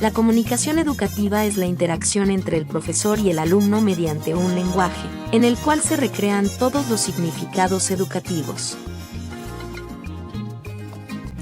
La comunicación educativa es la interacción entre el profesor y el alumno mediante un lenguaje, en el cual se recrean todos los significados educativos.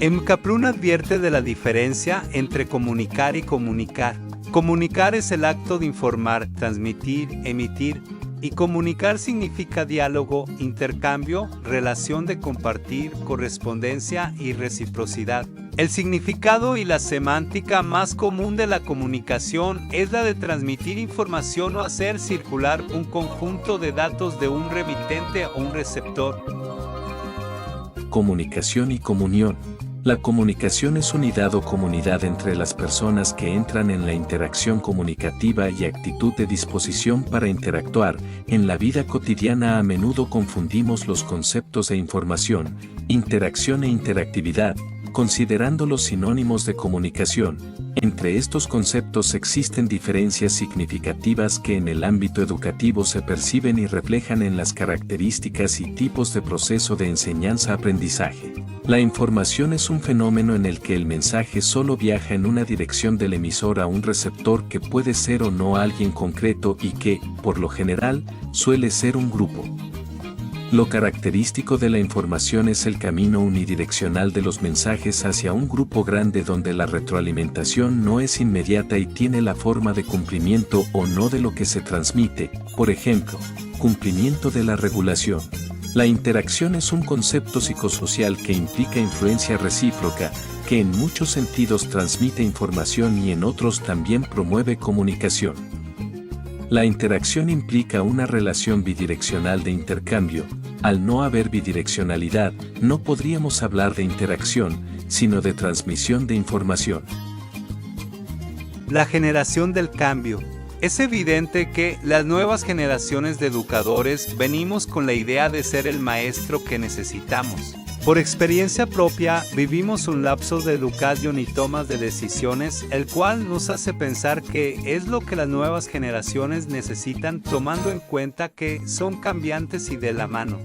Mcaprun advierte de la diferencia entre comunicar y comunicar. Comunicar es el acto de informar, transmitir, emitir, y comunicar significa diálogo, intercambio, relación de compartir, correspondencia y reciprocidad. El significado y la semántica más común de la comunicación es la de transmitir información o hacer circular un conjunto de datos de un remitente a un receptor. Comunicación y comunión. La comunicación es unidad o comunidad entre las personas que entran en la interacción comunicativa y actitud de disposición para interactuar. En la vida cotidiana a menudo confundimos los conceptos de información, interacción e interactividad, considerándolos sinónimos de comunicación. Entre estos conceptos existen diferencias significativas que en el ámbito educativo se perciben y reflejan en las características y tipos de proceso de enseñanza-aprendizaje. La información es un fenómeno en el que el mensaje solo viaja en una dirección del emisor a un receptor que puede ser o no alguien concreto y que, por lo general, suele ser un grupo. Lo característico de la información es el camino unidireccional de los mensajes hacia un grupo grande donde la retroalimentación no es inmediata y tiene la forma de cumplimiento o no de lo que se transmite, por ejemplo, cumplimiento de la regulación. La interacción es un concepto psicosocial que implica influencia recíproca, que en muchos sentidos transmite información y en otros también promueve comunicación. La interacción implica una relación bidireccional de intercambio. Al no haber bidireccionalidad, no podríamos hablar de interacción, sino de transmisión de información. La generación del cambio. Es evidente que las nuevas generaciones de educadores venimos con la idea de ser el maestro que necesitamos. Por experiencia propia, vivimos un lapso de educación y tomas de decisiones, el cual nos hace pensar que es lo que las nuevas generaciones necesitan, tomando en cuenta que son cambiantes y de la mano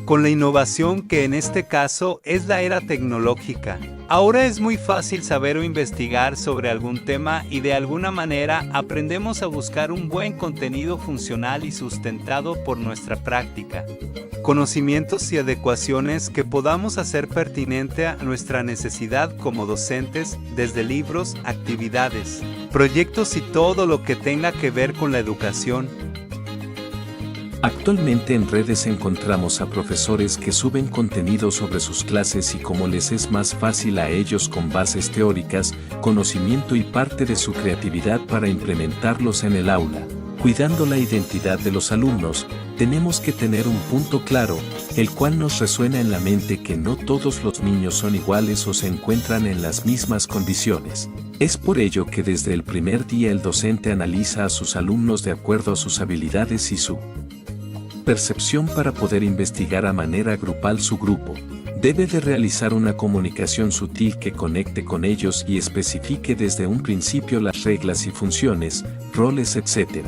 con la innovación que en este caso es la era tecnológica. Ahora es muy fácil saber o investigar sobre algún tema y de alguna manera aprendemos a buscar un buen contenido funcional y sustentado por nuestra práctica. Conocimientos y adecuaciones que podamos hacer pertinente a nuestra necesidad como docentes, desde libros, actividades, proyectos y todo lo que tenga que ver con la educación. Actualmente en redes encontramos a profesores que suben contenido sobre sus clases y como les es más fácil a ellos con bases teóricas, conocimiento y parte de su creatividad para implementarlos en el aula. Cuidando la identidad de los alumnos, tenemos que tener un punto claro, el cual nos resuena en la mente que no todos los niños son iguales o se encuentran en las mismas condiciones. Es por ello que desde el primer día el docente analiza a sus alumnos de acuerdo a sus habilidades y su percepción para poder investigar a manera grupal su grupo. Debe de realizar una comunicación sutil que conecte con ellos y especifique desde un principio las reglas y funciones, roles, etc.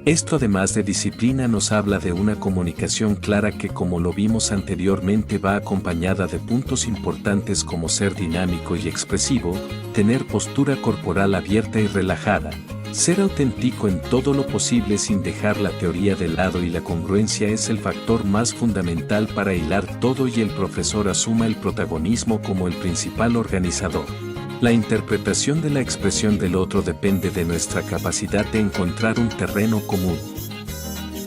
Esto además de disciplina nos habla de una comunicación clara que como lo vimos anteriormente va acompañada de puntos importantes como ser dinámico y expresivo, tener postura corporal abierta y relajada, ser auténtico en todo lo posible sin dejar la teoría de lado y la congruencia es el factor más fundamental para hilar todo y el profesor asuma el protagonismo como el principal organizador. La interpretación de la expresión del otro depende de nuestra capacidad de encontrar un terreno común.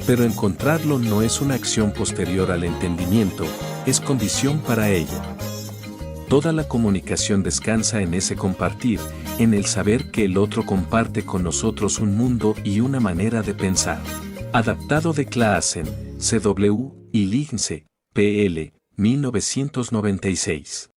Pero encontrarlo no es una acción posterior al entendimiento, es condición para ello. Toda la comunicación descansa en ese compartir, en el saber que el otro comparte con nosotros un mundo y una manera de pensar. Adaptado de Claassen, C.W. y Lindsay, P.L., 1996.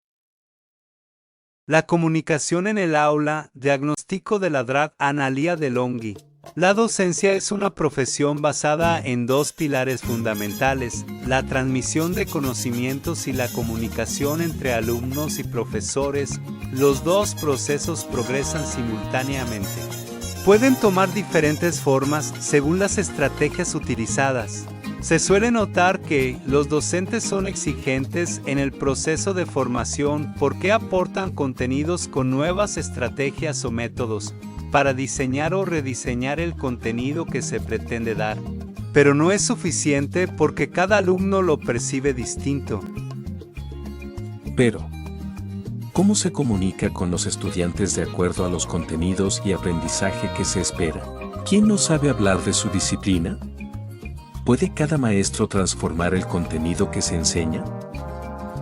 La comunicación en el aula, diagnóstico de la Dra. Analía de Longhi. La docencia es una profesión basada en dos pilares fundamentales, la transmisión de conocimientos y la comunicación entre alumnos y profesores. Los dos procesos progresan simultáneamente. Pueden tomar diferentes formas según las estrategias utilizadas. Se suele notar que los docentes son exigentes en el proceso de formación porque aportan contenidos con nuevas estrategias o métodos para diseñar o rediseñar el contenido que se pretende dar. Pero no es suficiente porque cada alumno lo percibe distinto. Pero, ¿cómo se comunica con los estudiantes de acuerdo a los contenidos y aprendizaje que se espera? ¿Quién no sabe hablar de su disciplina? ¿Puede cada maestro transformar el contenido que se enseña?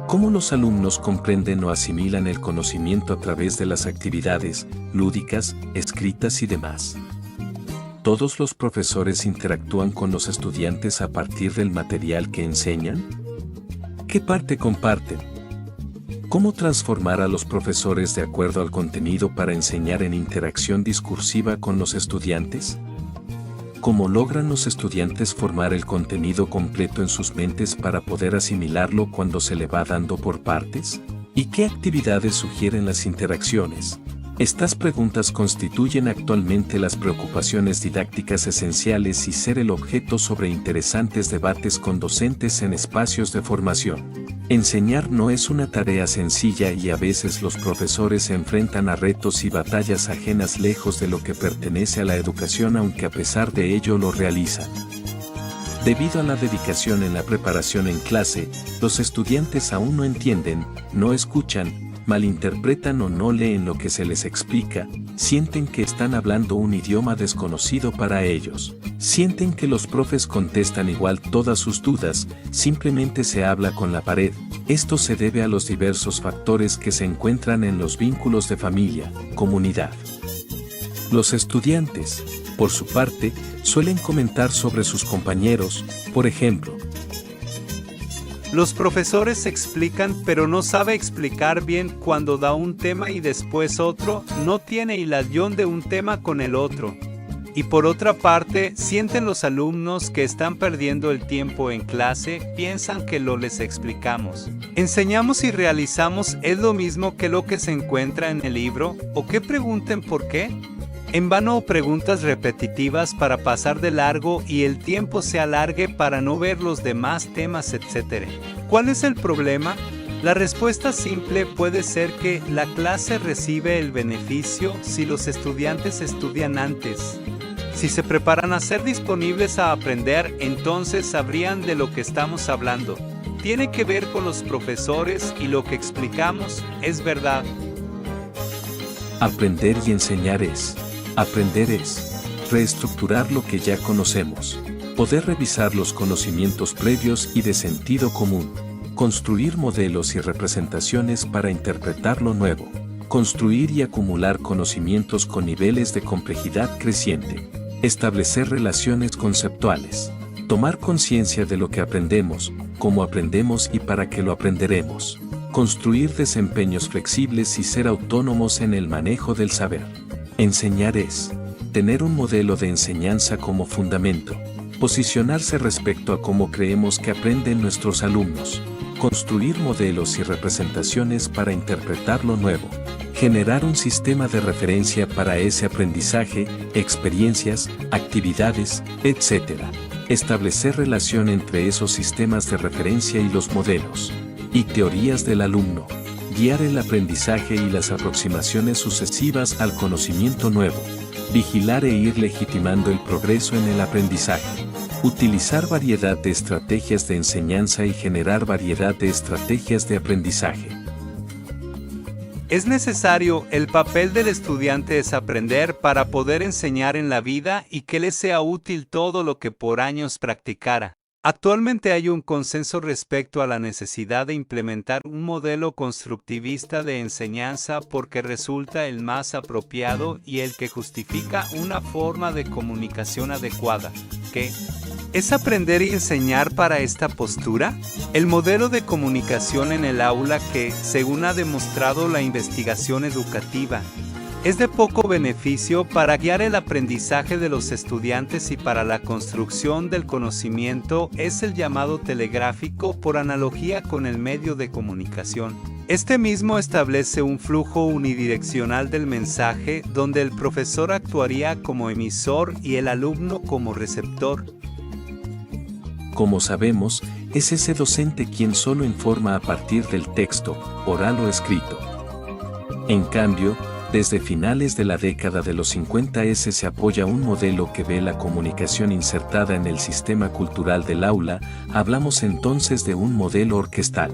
¿Cómo los alumnos comprenden o asimilan el conocimiento a través de las actividades lúdicas, escritas y demás? ¿Todos los profesores interactúan con los estudiantes a partir del material que enseñan? ¿Qué parte comparten? ¿Cómo transformar a los profesores de acuerdo al contenido para enseñar en interacción discursiva con los estudiantes? ¿Cómo logran los estudiantes formar el contenido completo en sus mentes para poder asimilarlo cuando se le va dando por partes? ¿Y qué actividades sugieren las interacciones? Estas preguntas constituyen actualmente las preocupaciones didácticas esenciales y ser el objeto sobre interesantes debates con docentes en espacios de formación. Enseñar no es una tarea sencilla y a veces los profesores se enfrentan a retos y batallas ajenas lejos de lo que pertenece a la educación, aunque a pesar de ello lo realizan. Debido a la dedicación en la preparación en clase, los estudiantes aún no entienden, no escuchan, malinterpretan o no leen lo que se les explica, sienten que están hablando un idioma desconocido para ellos. Sienten que los profes contestan igual todas sus dudas, simplemente se habla con la pared. Esto se debe a los diversos factores que se encuentran en los vínculos de familia, comunidad. Los estudiantes, por su parte, suelen comentar sobre sus compañeros, por ejemplo: los profesores explican pero no sabe explicar bien cuando da un tema y después otro, no tiene hilación de un tema con el otro. Y por otra parte, sienten los alumnos que están perdiendo el tiempo en clase, piensan que lo les explicamos. Enseñamos y realizamos es lo mismo que lo que se encuentra en el libro, o que pregunten por qué. En vano o preguntas repetitivas para pasar de largo y el tiempo se alargue para no ver los demás temas, etc. ¿Cuál es el problema? La respuesta simple puede ser que la clase recibe el beneficio si los estudiantes estudian antes. Si se preparan a ser disponibles a aprender, entonces sabrían de lo que estamos hablando. Tiene que ver con los profesores y lo que explicamos es verdad. Aprender y enseñar es. Aprender es reestructurar lo que ya conocemos, poder revisar los conocimientos previos y de sentido común, construir modelos y representaciones para interpretar lo nuevo, construir y acumular conocimientos con niveles de complejidad creciente, establecer relaciones conceptuales, tomar conciencia de lo que aprendemos, cómo aprendemos y para qué lo aprenderemos, construir desempeños flexibles y ser autónomos en el manejo del saber. Enseñar es tener un modelo de enseñanza como fundamento, posicionarse respecto a cómo creemos que aprenden nuestros alumnos, construir modelos y representaciones para interpretar lo nuevo, generar un sistema de referencia para ese aprendizaje, experiencias, actividades, etc. Establecer relación entre esos sistemas de referencia y los modelos y teorías del alumno. Guiar el aprendizaje y las aproximaciones sucesivas al conocimiento nuevo. Vigilar e ir legitimando el progreso en el aprendizaje. Utilizar variedad de estrategias de enseñanza y generar variedad de estrategias de aprendizaje. Es necesario, el papel del estudiante es aprender para poder enseñar en la vida y que le sea útil todo lo que por años practicara. Actualmente hay un consenso respecto a la necesidad de implementar un modelo constructivista de enseñanza porque resulta el más apropiado y el que justifica una forma de comunicación adecuada. ¿Qué es aprender y enseñar para esta postura? El modelo de comunicación en el aula que, según ha demostrado la investigación educativa, es de poco beneficio para guiar el aprendizaje de los estudiantes y para la construcción del conocimiento es el llamado telegráfico por analogía con el medio de comunicación. Este mismo establece un flujo unidireccional del mensaje donde el profesor actuaría como emisor y el alumno como receptor. Como sabemos, es ese docente quien solo informa a partir del texto, oral o escrito. En cambio, desde finales de la década de los 50 se apoya un modelo que ve la comunicación insertada en el sistema cultural del aula, hablamos entonces de un modelo orquestal.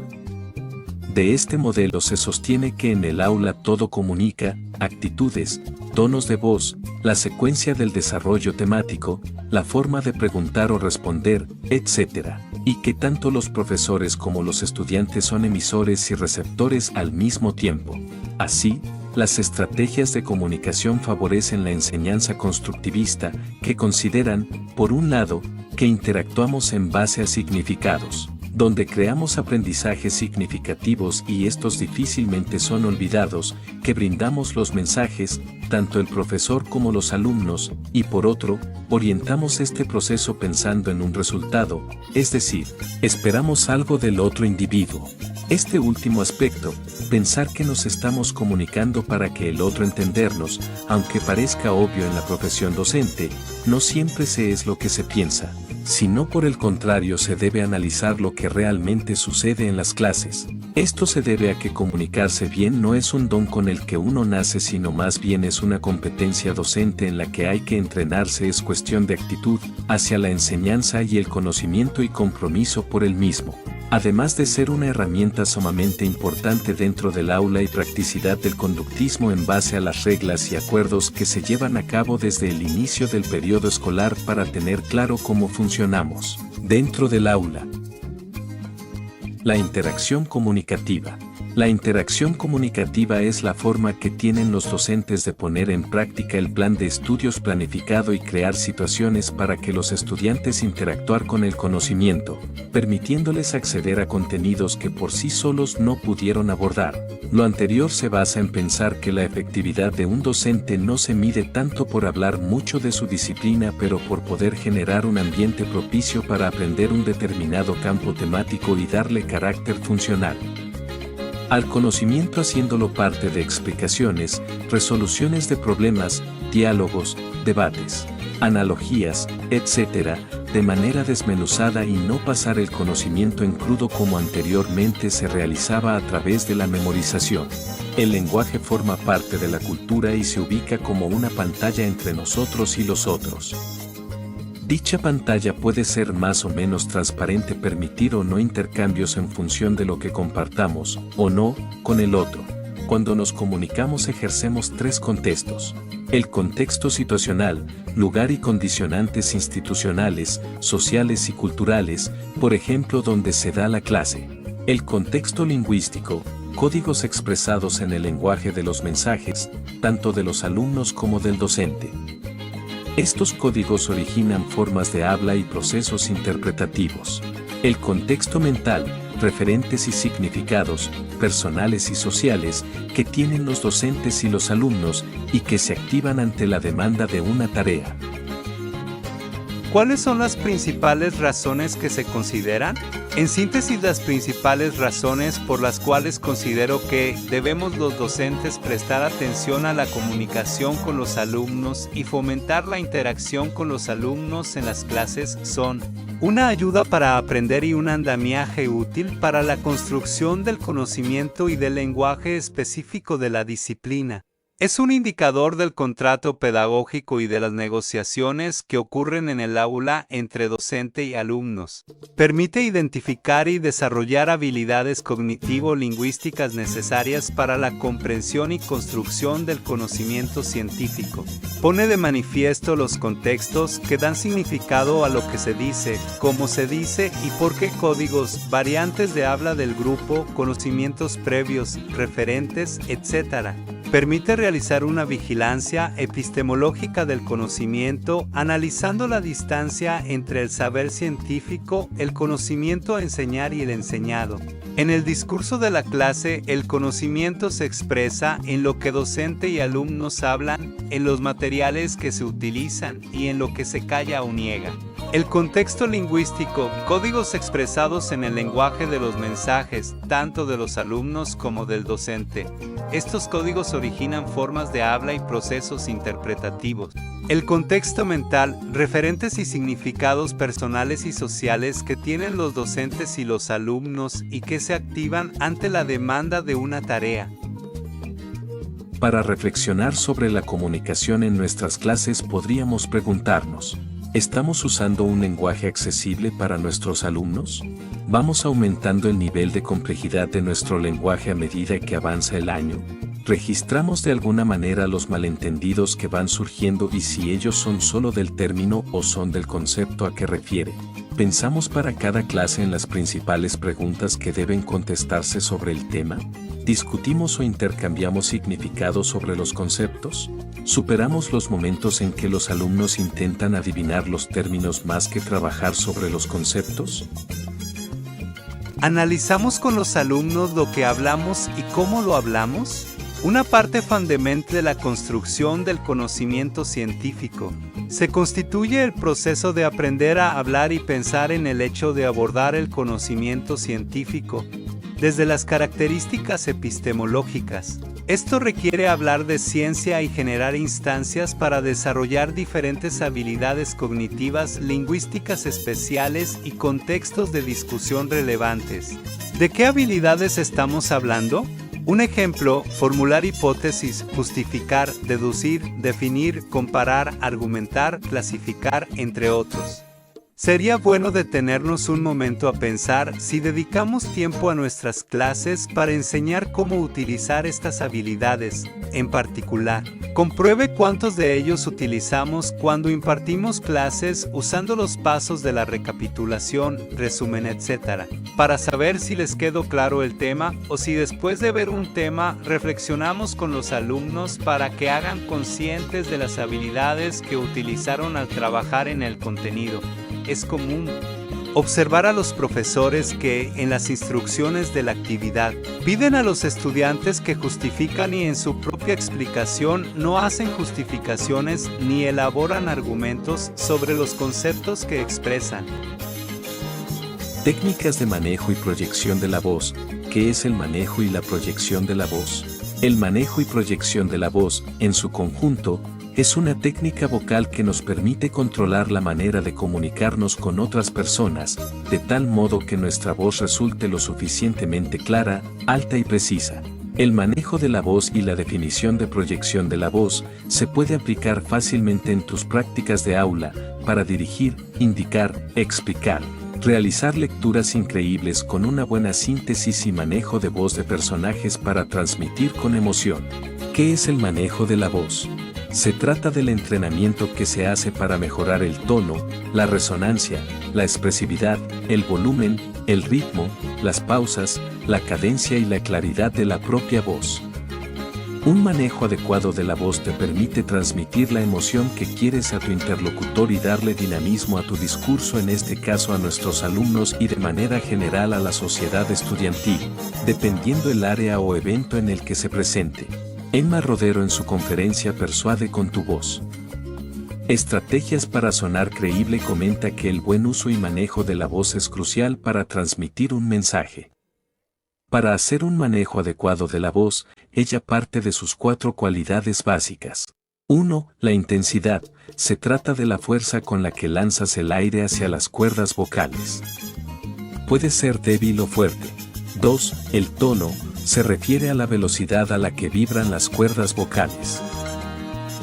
De este modelo se sostiene que en el aula todo comunica, actitudes, tonos de voz, la secuencia del desarrollo temático, la forma de preguntar o responder, etc. Y que tanto los profesores como los estudiantes son emisores y receptores al mismo tiempo. Así, las estrategias de comunicación favorecen la enseñanza constructivista, que consideran, por un lado, que interactuamos en base a significados, donde creamos aprendizajes significativos y estos difícilmente son olvidados, que brindamos los mensajes, tanto el profesor como los alumnos, y por otro, orientamos este proceso pensando en un resultado, es decir, esperamos algo del otro individuo. Este último aspecto, pensar que nos estamos comunicando para que el otro entendernos, aunque parezca obvio en la profesión docente, no siempre se es lo que se piensa, sino por el contrario se debe analizar lo que realmente sucede en las clases. Esto se debe a que comunicarse bien no es un don con el que uno nace, sino más bien es una competencia docente en la que hay que entrenarse, es cuestión de actitud hacia la enseñanza y el conocimiento y compromiso por el mismo. Además de ser una herramienta sumamente importante dentro del aula y practicidad del conductismo en base a las reglas y acuerdos que se llevan a cabo desde el inicio del periodo escolar para tener claro cómo funcionamos dentro del aula. La interacción comunicativa. La interacción comunicativa es la forma que tienen los docentes de poner en práctica el plan de estudios planificado y crear situaciones para que los estudiantes interactuar con el conocimiento, permitiéndoles acceder a contenidos que por sí solos no pudieron abordar. Lo anterior se basa en pensar que la efectividad de un docente no se mide tanto por hablar mucho de su disciplina, pero por poder generar un ambiente propicio para aprender un determinado campo temático y darle carácter funcional al conocimiento, haciéndolo parte de explicaciones, resoluciones de problemas, diálogos, debates, analogías, etc., de manera desmenuzada y no pasar el conocimiento en crudo como anteriormente se realizaba a través de la memorización. El lenguaje forma parte de la cultura y se ubica como una pantalla entre nosotros y los otros. Dicha pantalla puede ser más o menos transparente, permitir o no intercambios en función de lo que compartamos, o no, con el otro. Cuando nos comunicamos ejercemos tres contextos. El contexto situacional, lugar y condicionantes institucionales, sociales y culturales, por ejemplo donde se da la clase. El contexto lingüístico, códigos expresados en el lenguaje de los mensajes, tanto de los alumnos como del docente. Estos códigos originan formas de habla y procesos interpretativos. El contexto mental, referentes y significados, personales y sociales, que tienen los docentes y los alumnos, y que se activan ante la demanda de una tarea. ¿Cuáles son las principales razones que se consideran? En síntesis, las principales razones por las cuales considero que debemos los docentes prestar atención a la comunicación con los alumnos y fomentar la interacción con los alumnos en las clases son: una ayuda para aprender y un andamiaje útil para la construcción del conocimiento y del lenguaje específico de la disciplina. Es un indicador del contrato pedagógico y de las negociaciones que ocurren en el aula entre docente y alumnos. Permite identificar y desarrollar habilidades cognitivo-lingüísticas necesarias para la comprensión y construcción del conocimiento científico. Pone de manifiesto los contextos que dan significado a lo que se dice, cómo se dice y por qué. Códigos, variantes de habla del grupo, conocimientos previos, referentes, etc. Permite realizar una vigilancia epistemológica del conocimiento, analizando la distancia entre el saber científico, el conocimiento a enseñar y el enseñado. En el discurso de la clase, el conocimiento se expresa en lo que docente y alumnos hablan, en los materiales que se utilizan y en lo que se calla o niega. El contexto lingüístico, códigos expresados en el lenguaje de los mensajes, tanto de los alumnos como del docente. Estos códigos originan formas de habla y procesos interpretativos. El contexto mental, referentes y significados personales y sociales que tienen los docentes y los alumnos y que se activan ante la demanda de una tarea. Para reflexionar sobre la comunicación en nuestras clases podríamos preguntarnos: ¿estamos usando un lenguaje accesible para nuestros alumnos? ¿Vamos aumentando el nivel de complejidad de nuestro lenguaje a medida que avanza el año? ¿Registramos de alguna manera los malentendidos que van surgiendo y si ellos son solo del término o son del concepto a que refiere? ¿Pensamos para cada clase en las principales preguntas que deben contestarse sobre el tema? ¿Discutimos o intercambiamos significados sobre los conceptos? ¿Superamos los momentos en que los alumnos intentan adivinar los términos más que trabajar sobre los conceptos? ¿Analizamos con los alumnos lo que hablamos y cómo lo hablamos? Una parte fundamental de la construcción del conocimiento científico se constituye el proceso de aprender a hablar y pensar en el hecho de abordar el conocimiento científico desde las características epistemológicas. Esto requiere hablar de ciencia y generar instancias para desarrollar diferentes habilidades cognitivas, lingüísticas especiales y contextos de discusión relevantes. ¿De qué habilidades estamos hablando? Un ejemplo: formular hipótesis, justificar, deducir, definir, comparar, argumentar, clasificar, entre otros. Sería bueno detenernos un momento a pensar si dedicamos tiempo a nuestras clases para enseñar cómo utilizar estas habilidades. En particular, compruebe cuántos de ellos utilizamos cuando impartimos clases usando los pasos de la recapitulación, resumen, etc., para saber si les quedó claro el tema o si después de ver un tema reflexionamos con los alumnos para que hagan conscientes de las habilidades que utilizaron al trabajar en el contenido. Es común observar a los profesores que, en las instrucciones de la actividad, piden a los estudiantes que justifican y en su propia explicación no hacen justificaciones ni elaboran argumentos sobre los conceptos que expresan. Técnicas de manejo y proyección de la voz. ¿Qué es el manejo y la proyección de la voz? El manejo y proyección de la voz, en su conjunto, es una técnica vocal que nos permite controlar la manera de comunicarnos con otras personas, de tal modo que nuestra voz resulte lo suficientemente clara, alta y precisa. El manejo de la voz y la definición de proyección de la voz se puede aplicar fácilmente en tus prácticas de aula, para dirigir, indicar, explicar, realizar lecturas increíbles con una buena síntesis y manejo de voz de personajes para transmitir con emoción. ¿Qué es el manejo de la voz? Se trata del entrenamiento que se hace para mejorar el tono, la resonancia, la expresividad, el volumen, el ritmo, las pausas, la cadencia y la claridad de la propia voz. Un manejo adecuado de la voz te permite transmitir la emoción que quieres a tu interlocutor y darle dinamismo a tu discurso, en este caso a nuestros alumnos y de manera general a la sociedad estudiantil, dependiendo el área o evento en el que se presente. Emma Rodero en su conferencia Persuade con tu voz. Estrategias para sonar creíble comenta que el buen uso y manejo de la voz es crucial para transmitir un mensaje. Para hacer un manejo adecuado de la voz, ella parte de sus 4 cualidades básicas. 1. La intensidad. Se trata de la fuerza con la que lanzas el aire hacia las cuerdas vocales. Puede ser débil o fuerte. 2. El tono. Se refiere a la velocidad a la que vibran las cuerdas vocales.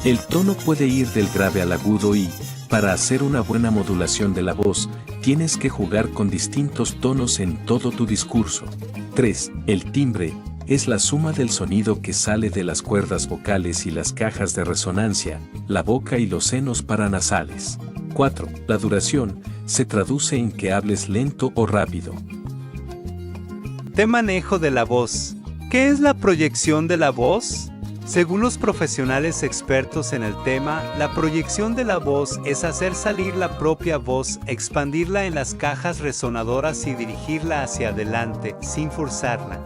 El tono puede ir del grave al agudo y, para hacer una buena modulación de la voz, tienes que jugar con distintos tonos en todo tu discurso. 3. El timbre. Es la suma del sonido que sale de las cuerdas vocales y las cajas de resonancia, la boca y los senos paranasales. 4. La duración. Se traduce en que hables lento o rápido. De manejo de la voz. ¿Qué es la proyección de la voz? Según los profesionales expertos en el tema, la proyección de la voz es hacer salir la propia voz, expandirla en las cajas resonadoras y dirigirla hacia adelante, sin forzarla,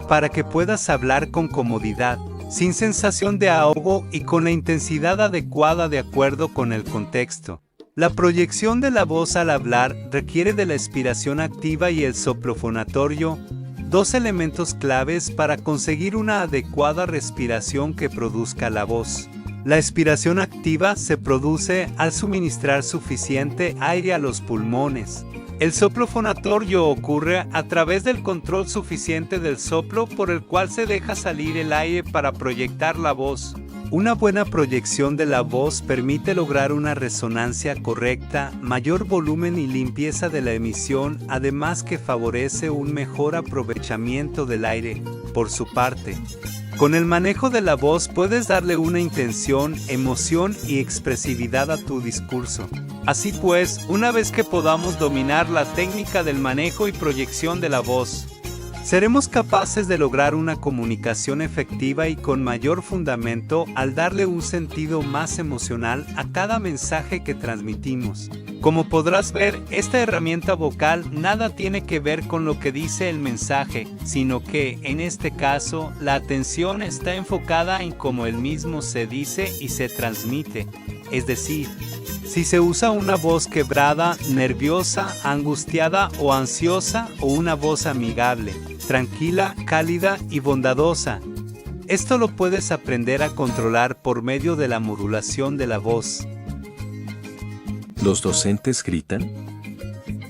para que puedas hablar con comodidad, sin sensación de ahogo y con la intensidad adecuada de acuerdo con el contexto. La proyección de la voz al hablar requiere de la expiración activa y el soplo fonatorio, dos elementos claves para conseguir una adecuada respiración que produzca la voz. La expiración activa se produce al suministrar suficiente aire a los pulmones. El soplo fonatorio ocurre a través del control suficiente del soplo por el cual se deja salir el aire para proyectar la voz. Una buena proyección de la voz permite lograr una resonancia correcta, mayor volumen y limpieza de la emisión, además que favorece un mejor aprovechamiento del aire. Por su parte, con el manejo de la voz puedes darle una intención, emoción y expresividad a tu discurso. Así pues, una vez que podamos dominar la técnica del manejo y proyección de la voz, seremos capaces de lograr una comunicación efectiva y con mayor fundamento al darle un sentido más emocional a cada mensaje que transmitimos. Como podrás ver, esta herramienta vocal nada tiene que ver con lo que dice el mensaje, sino que, en este caso, la atención está enfocada en cómo el mismo se dice y se transmite. Es decir, si se usa una voz quebrada, nerviosa, angustiada o ansiosa, o una voz amigable, tranquila, cálida y bondadosa. Esto lo puedes aprender a controlar por medio de la modulación de la voz. ¿Los docentes gritan?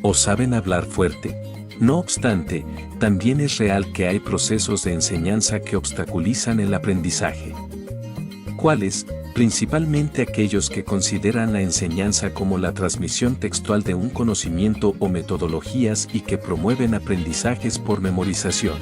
¿O saben hablar fuerte? No obstante, también es real que hay procesos de enseñanza que obstaculizan el aprendizaje. ¿Cuáles? Principalmente aquellos que consideran la enseñanza como la transmisión textual de un conocimiento o metodologías y que promueven aprendizajes por memorización.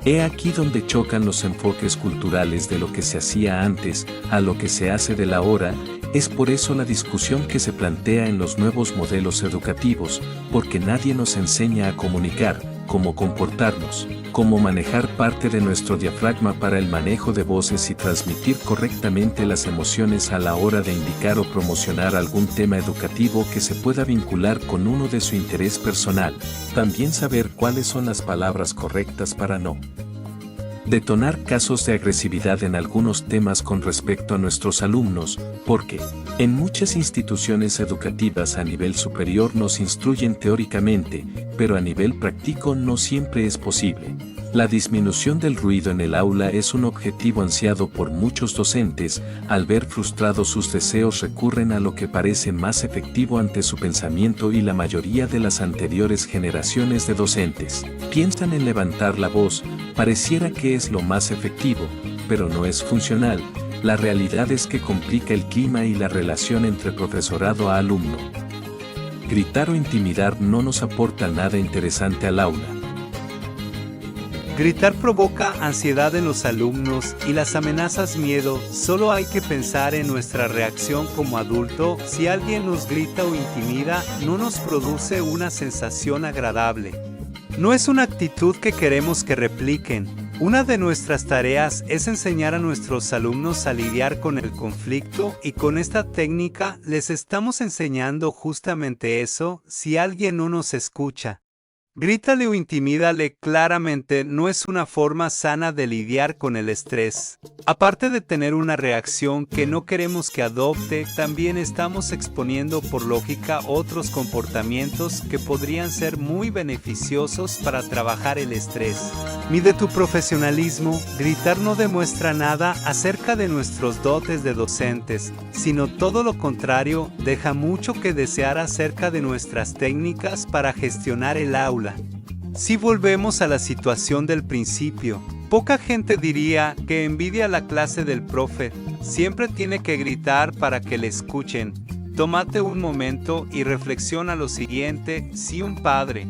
He aquí donde chocan los enfoques culturales de lo que se hacía antes a lo que se hace de la hora. Es por eso la discusión que se plantea en los nuevos modelos educativos, porque nadie nos enseña a comunicar, cómo comportarnos, cómo manejar parte de nuestro diafragma para el manejo de voces y transmitir correctamente las emociones a la hora de indicar o promocionar algún tema educativo que se pueda vincular con uno de su interés personal. También saber cuáles son las palabras correctas para no detonar casos de agresividad en algunos temas con respecto a nuestros alumnos, porque en muchas instituciones educativas a nivel superior nos instruyen teóricamente, pero a nivel práctico no siempre es posible. La disminución del ruido en el aula es un objetivo ansiado por muchos docentes. Al ver frustrados sus deseos recurren a lo que parece más efectivo ante su pensamiento y la mayoría de las anteriores generaciones de docentes piensan en levantar la voz, pareciera que es lo más efectivo, pero no es funcional. La realidad es que complica el clima y la relación entre profesorado a alumno. Gritar o intimidar no nos aporta nada interesante al aula. Gritar provoca ansiedad en los alumnos y las amenazas miedo. Solo hay que pensar en nuestra reacción como adulto. Si alguien nos grita o intimida, no nos produce una sensación agradable. No es una actitud que queremos que repliquen. Una de nuestras tareas es enseñar a nuestros alumnos a lidiar con el conflicto y con esta técnica les estamos enseñando justamente eso. Si alguien no nos escucha, grítale o intimídale. Claramente no es una forma sana de lidiar con el estrés. Aparte de tener una reacción que no queremos que adopte, también estamos exponiendo por lógica otros comportamientos que podrían ser muy beneficiosos para trabajar el estrés. Mide tu profesionalismo. Gritar no demuestra nada acerca de nuestros dotes de docentes, sino todo lo contrario, deja mucho que desear acerca de nuestras técnicas para gestionar el aula. Si volvemos a la situación del principio, poca gente diría que envidia la clase del profe, siempre tiene que gritar para que le escuchen. Tómate un momento y reflexiona lo siguiente: si un padre,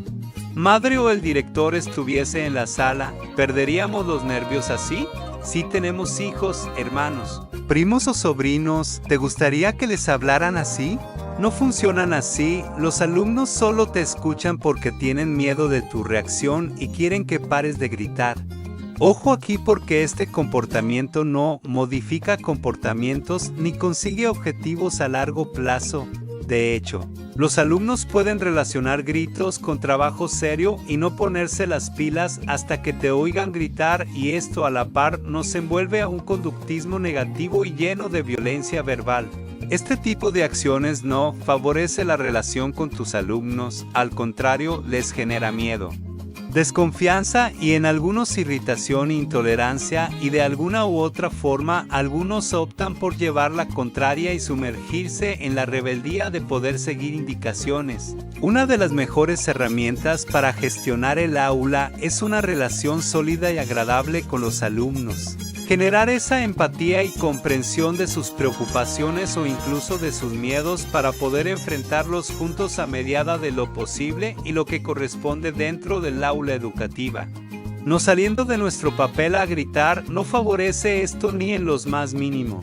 madre o el director estuviese en la sala, ¿perderíamos los nervios así? Si tenemos hijos, hermanos, primos o sobrinos, ¿te gustaría que les hablaran así? No funcionan así. Los alumnos solo te escuchan porque tienen miedo de tu reacción y quieren que pares de gritar. Ojo aquí, porque este comportamiento no modifica comportamientos ni consigue objetivos a largo plazo. De hecho, los alumnos pueden relacionar gritos con trabajo serio y no ponerse las pilas hasta que te oigan gritar, y esto a la par nos envuelve a un conductismo negativo y lleno de violencia verbal. Este tipo de acciones no favorece la relación con tus alumnos, al contrario, les genera miedo, desconfianza y en algunos irritación e intolerancia, y de alguna u otra forma algunos optan por llevar la contraria y sumergirse en la rebeldía de poder seguir indicaciones. Una de las mejores herramientas para gestionar el aula es una relación sólida y agradable con los alumnos. Generar esa empatía y comprensión de sus preocupaciones o incluso de sus miedos para poder enfrentarlos juntos a medida de lo posible y lo que corresponde dentro del aula educativa. No saliendo de nuestro papel a gritar no favorece esto ni en los más mínimo.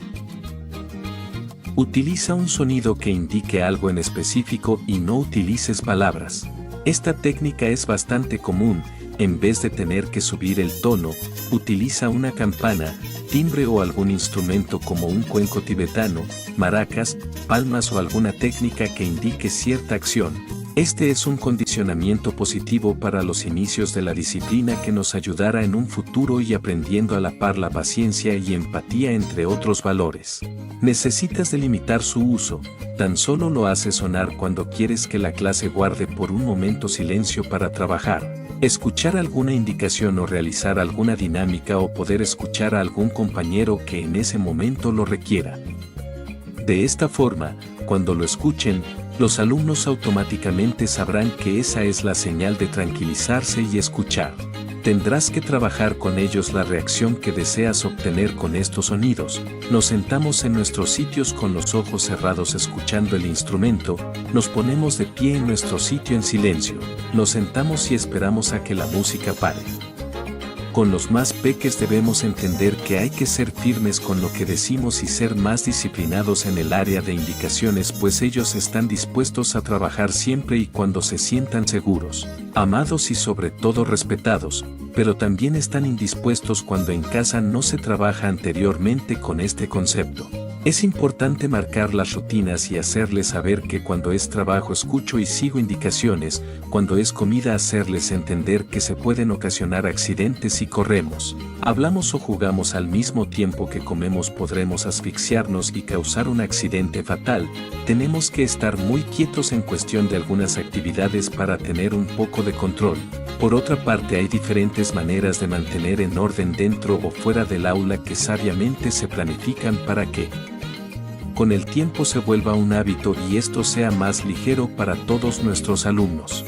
Utiliza un sonido que indique algo en específico y no utilices palabras. Esta técnica es bastante común. En vez de tener que subir el tono, utiliza una campana, timbre o algún instrumento como un cuenco tibetano, maracas, palmas o alguna técnica que indique cierta acción. Este es un condicionamiento positivo para los inicios de la disciplina que nos ayudará en un futuro y aprendiendo a la par la paciencia y empatía entre otros valores. Necesitas delimitar su uso, tan solo lo haces sonar cuando quieres que la clase guarde por un momento silencio para trabajar. Escuchar alguna indicación o realizar alguna dinámica o poder escuchar a algún compañero que en ese momento lo requiera. De esta forma, cuando lo escuchen, los alumnos automáticamente sabrán que esa es la señal de tranquilizarse y escuchar. Tendrás que trabajar con ellos la reacción que deseas obtener con estos sonidos. Nos sentamos en nuestros sitios con los ojos cerrados escuchando el instrumento, nos ponemos de pie en nuestro sitio en silencio, nos sentamos y esperamos a que la música pare. Con los más peques debemos entender que hay que ser firmes con lo que decimos y ser más disciplinados en el área de indicaciones, pues ellos están dispuestos a trabajar siempre y cuando se sientan seguros, amados y sobre todo respetados, pero también están indispuestos cuando en casa no se trabaja anteriormente con este concepto. Es importante marcar las rutinas y hacerles saber que cuando es trabajo escucho y sigo indicaciones, cuando es comida hacerles entender que se pueden ocasionar accidentes si corremos, hablamos o jugamos al mismo tiempo que comemos podremos asfixiarnos y causar un accidente fatal. Tenemos que estar muy quietos en cuestión de algunas actividades para tener un poco de control. Por otra parte, hay diferentes maneras de mantener en orden dentro o fuera del aula que sabiamente se planifican para que con el tiempo se vuelva un hábito y esto sea más ligero para todos nuestros alumnos.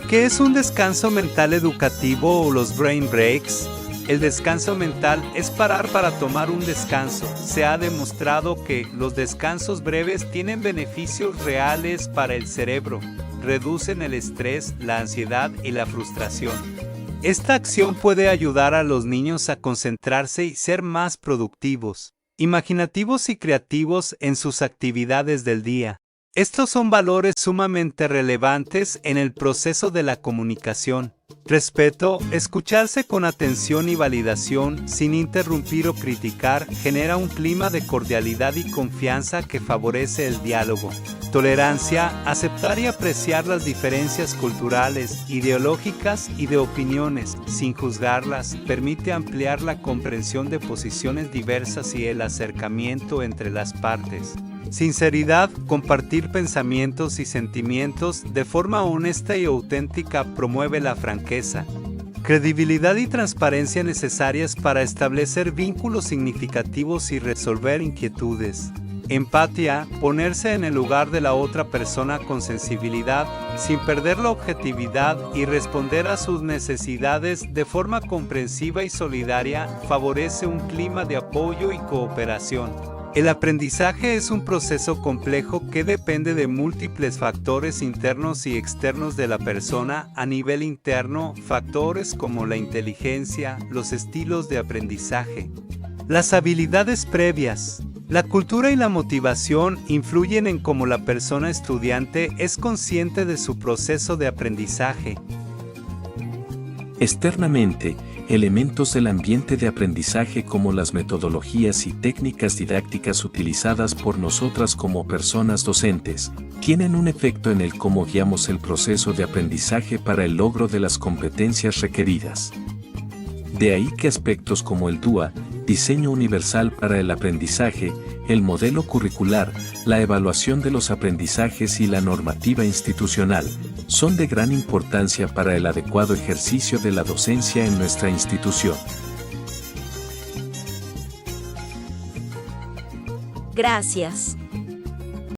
¿Qué es un descanso mental educativo o los brain breaks? El descanso mental es parar para tomar un descanso. Se ha demostrado que los descansos breves tienen beneficios reales para el cerebro. Reducen el estrés, la ansiedad y la frustración. Esta acción puede ayudar a los niños a concentrarse y ser más productivos, imaginativos y creativos en sus actividades del día. Estos son valores sumamente relevantes en el proceso de la comunicación. Respeto, escucharse con atención y validación sin interrumpir o criticar genera un clima de cordialidad y confianza que favorece el diálogo. Tolerancia, aceptar y apreciar las diferencias culturales, ideológicas y de opiniones, sin juzgarlas, permite ampliar la comprensión de posiciones diversas y el acercamiento entre las partes. Sinceridad, compartir pensamientos y sentimientos de forma honesta y auténtica promueve la franqueza. Credibilidad y transparencia necesarias para establecer vínculos significativos y resolver inquietudes. Empatía, ponerse en el lugar de la otra persona con sensibilidad, sin perder la objetividad y responder a sus necesidades de forma comprensiva y solidaria, favorece un clima de apoyo y cooperación. El aprendizaje es un proceso complejo que depende de múltiples factores internos y externos de la persona. A nivel interno, factores como la inteligencia, los estilos de aprendizaje, las habilidades previas, la cultura y la motivación influyen en cómo la persona estudiante es consciente de su proceso de aprendizaje. Externamente, elementos del ambiente de aprendizaje como las metodologías y técnicas didácticas utilizadas por nosotras como personas docentes, tienen un efecto en el cómo guiamos el proceso de aprendizaje para el logro de las competencias requeridas. De ahí que aspectos como el DUA, diseño universal para el aprendizaje, el modelo curricular, la evaluación de los aprendizajes y la normativa institucional son de gran importancia para el adecuado ejercicio de la docencia en nuestra institución. Gracias.